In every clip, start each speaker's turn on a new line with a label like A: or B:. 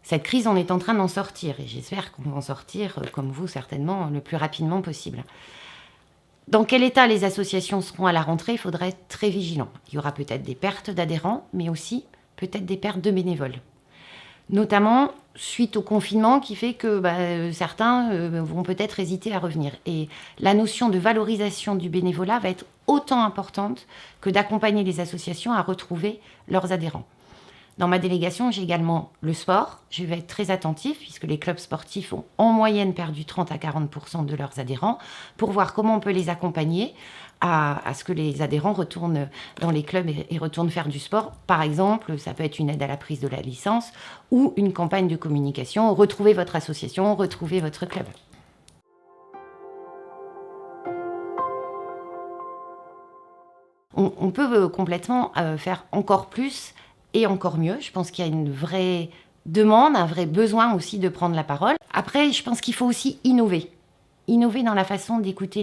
A: Cette crise, on est en train d'en sortir et j'espère qu'on va en sortir, comme vous certainement, le plus rapidement possible. Dans quel état les associations seront à la rentrée, il faudra être très vigilant. Il y aura peut-être des pertes d'adhérents, mais aussi peut-être des pertes de bénévoles. Notamment suite au confinement qui fait que certains vont peut-être hésiter à revenir. Et la notion de valorisation du bénévolat va être autant importante que d'accompagner les associations à retrouver leurs adhérents. Dans ma délégation, j'ai également le sport. Je vais être très attentif puisque les clubs sportifs ont en moyenne perdu 30 à 40% de leurs adhérents pour voir comment on peut les accompagner à ce que les adhérents retournent dans les clubs et retournent faire du sport. Par exemple, ça peut être une aide à la prise de la licence ou une campagne de communication. Retrouvez votre association, retrouvez votre club. On peut complètement faire encore plus et encore mieux. Je pense qu'il y a une vraie demande, un vrai besoin aussi de prendre la parole. Après, je pense qu'il faut aussi innover. Innover dans la façon d'écouter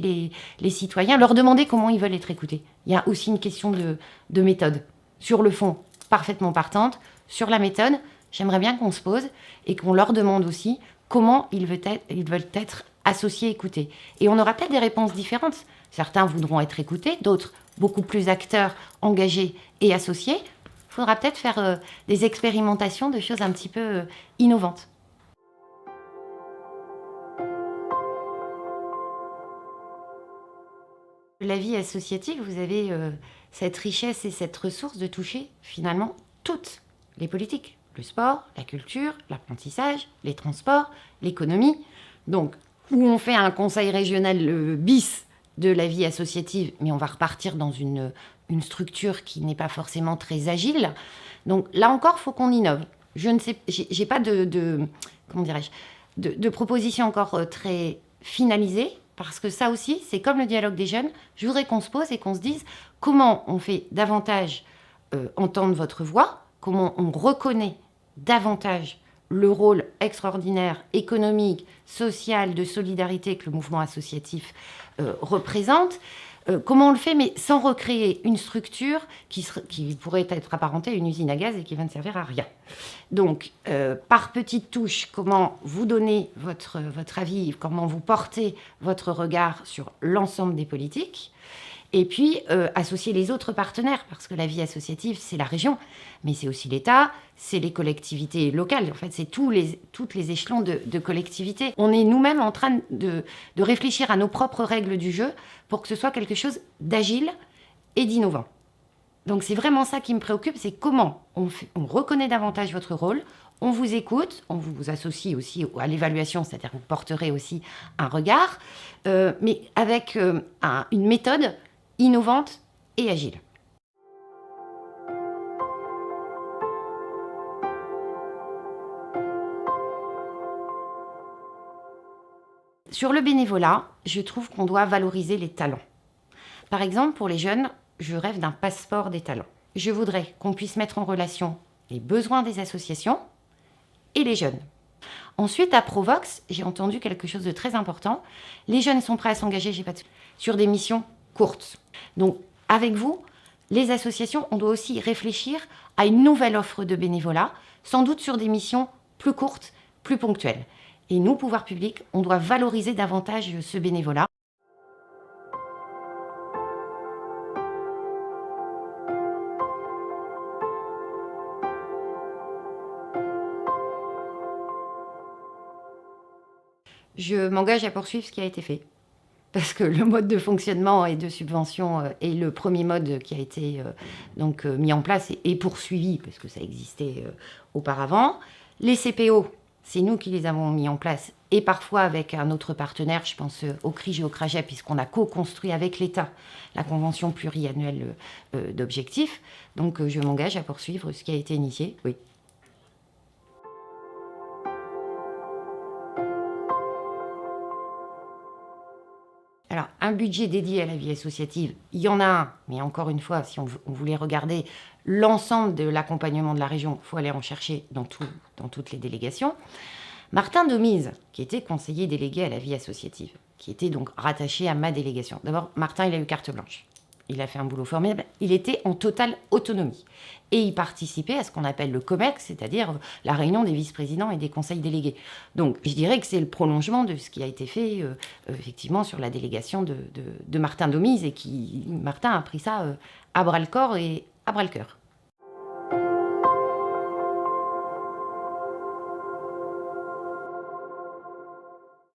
A: les citoyens, leur demander comment ils veulent être écoutés. Il y a aussi une question de méthode. Sur le fond, parfaitement partante. Sur la méthode, j'aimerais bien qu'on se pose et qu'on leur demande aussi comment ils veulent être associés, écoutés. Et on aura peut-être des réponses différentes. Certains voudront être écoutés, d'autres beaucoup plus acteurs, engagés et associés. Il faudra peut-être faire des expérimentations de choses un petit peu innovantes. La vie associative, vous avez cette richesse et cette ressource de toucher finalement toutes les politiques. Le sport, la culture, l'apprentissage, les transports, l'économie. Donc, où on fait un conseil régional bis de la vie associative, mais on va repartir dans une structure qui n'est pas forcément très agile. Donc là encore, il faut qu'on innove. Je ne sais, j'ai pas comment dirais-je, de proposition encore très finalisée, parce que ça aussi, c'est comme le dialogue des jeunes. Je voudrais qu'on se pose et qu'on se dise comment on fait davantage entendre votre voix, comment on reconnaît davantage le rôle extraordinaire, économique, social, de solidarité que le mouvement associatif représente. Comment on le fait, mais sans recréer une structure qui pourrait être apparentée à une usine à gaz et qui va ne servir à rien. Donc, par petites touches, comment vous donnez votre avis, comment vous portez votre regard sur l'ensemble des politiques, et puis associer les autres partenaires, parce que la vie associative, c'est la région, mais c'est aussi l'État, c'est les collectivités locales, en fait, c'est toutes les échelons de collectivités. On est nous-mêmes en train de réfléchir à nos propres règles du jeu pour que ce soit quelque chose d'agile et d'innovant. Donc c'est vraiment ça qui me préoccupe, c'est comment on reconnaît davantage votre rôle, on vous écoute, on vous associe aussi à l'évaluation, c'est-à-dire que vous porterez aussi un regard, mais avec une méthode innovante et agile. Sur le bénévolat, je trouve qu'on doit valoriser les talents. Par exemple, pour les jeunes, je rêve d'un passeport des talents. Je voudrais qu'on puisse mettre en relation les besoins des associations et les jeunes. Ensuite, à Provox, j'ai entendu quelque chose de très important. Les jeunes sont prêts à s'engager, sur des missions courtes. Donc, avec vous, les associations, on doit aussi réfléchir à une nouvelle offre de bénévolat, sans doute sur des missions plus courtes, plus ponctuelles. Et nous, pouvoir public, on doit valoriser davantage ce bénévolat. Je m'engage à poursuivre ce qui a été fait. Parce que le mode de fonctionnement et de subvention est le premier mode qui a été mis en place et poursuivi, parce que ça existait auparavant. Les CPO, c'est nous qui les avons mis en place, et parfois avec un autre partenaire, je pense au CRIJ et au CRAGEP, puisqu'on a co-construit avec l'État la convention pluriannuelle d'objectifs. Donc je m'engage à poursuivre ce qui a été initié, oui. Alors, un budget dédié à la vie associative, il y en a un, mais encore une fois, si on voulait regarder l'ensemble de l'accompagnement de la région, il faut aller en chercher dans toutes les délégations. Martin Domise, qui était conseiller délégué à la vie associative, qui était donc rattaché à ma délégation. D'abord, Martin, il a eu carte blanche. il a fait un boulot formidable, il était en totale autonomie. Et il participait à ce qu'on appelle le COMEX, c'est-à-dire la réunion des vice-présidents et des conseils délégués. Donc je dirais que c'est le prolongement de ce qui a été fait effectivement sur la délégation de Martin Domise, et Martin a pris ça à bras-le-corps et à bras-le-cœur.